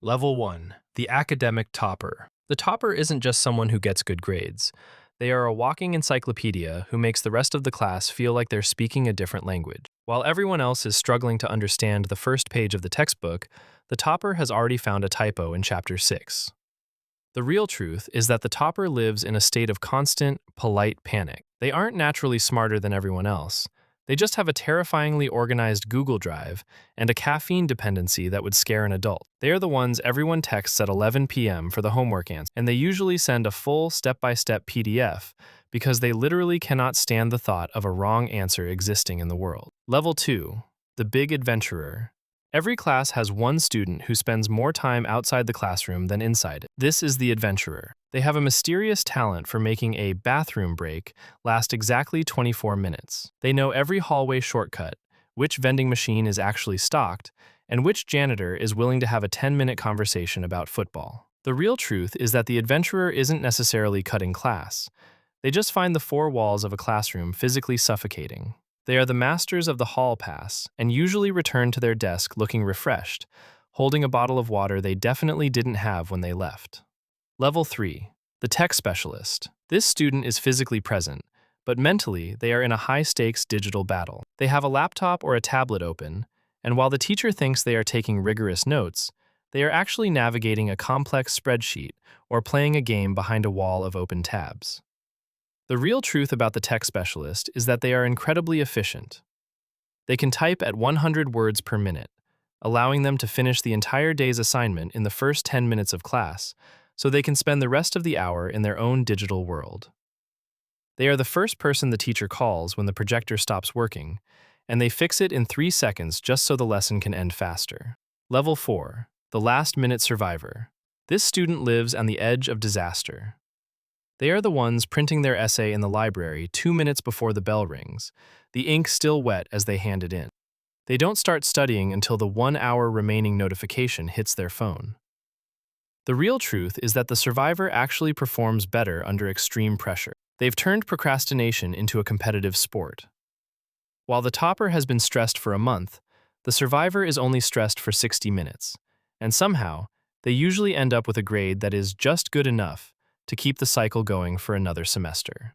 Level 1. The Academic Topper. The topper isn't just someone who gets good grades. They are a walking encyclopedia who makes the rest of the class feel like they're speaking a different language. While everyone else is struggling to understand the first page of the textbook, the topper has already found a typo in Chapter 6. The real truth is that the topper lives in a state of constant, polite panic. They aren't naturally smarter than everyone else. They just have a terrifyingly organized Google Drive and a caffeine dependency that would scare an adult. They are the ones everyone texts at 11 p.m. for the homework answer, and they usually send a full step-by-step PDF because they literally cannot stand the thought of a wrong answer existing in the world. Level 2. The Big Adventurer. Every class has one student who spends more time outside the classroom than inside it. This is the adventurer. They have a mysterious talent for making a bathroom break last exactly 24 minutes. They know every hallway shortcut, which vending machine is actually stocked, and which janitor is willing to have a 10-minute conversation about football. The real truth is that the adventurer isn't necessarily cutting class. They just find the four walls of a classroom physically suffocating. They are the masters of the hall pass and usually return to their desk looking refreshed, holding a bottle of water they definitely didn't have when they left. Level 3. The Tech Specialist. This student is physically present, but mentally they are in a high-stakes digital battle. They have a laptop or a tablet open, and while the teacher thinks they are taking rigorous notes, they are actually navigating a complex spreadsheet or playing a game behind a wall of open tabs. The real truth about the tech specialist is that they are incredibly efficient. They can type at 100 words per minute, allowing them to finish the entire day's assignment in the first 10 minutes of class, so they can spend the rest of the hour in their own digital world. They are the first person the teacher calls when the projector stops working, and they fix it in 3 seconds just so the lesson can end faster. Level 4. The Last-Minute Survivor. This student lives on the edge of disaster. They are the ones printing their essay in the library 2 minutes before the bell rings, the ink still wet as they hand it in. They don't start studying until the 1-hour remaining notification hits their phone. The real truth is that the survivor actually performs better under extreme pressure. They've turned procrastination into a competitive sport. While the topper has been stressed for a month, the survivor is only stressed for 60 minutes, and somehow, they usually end up with a grade that is just good enough to keep the cycle going for another semester.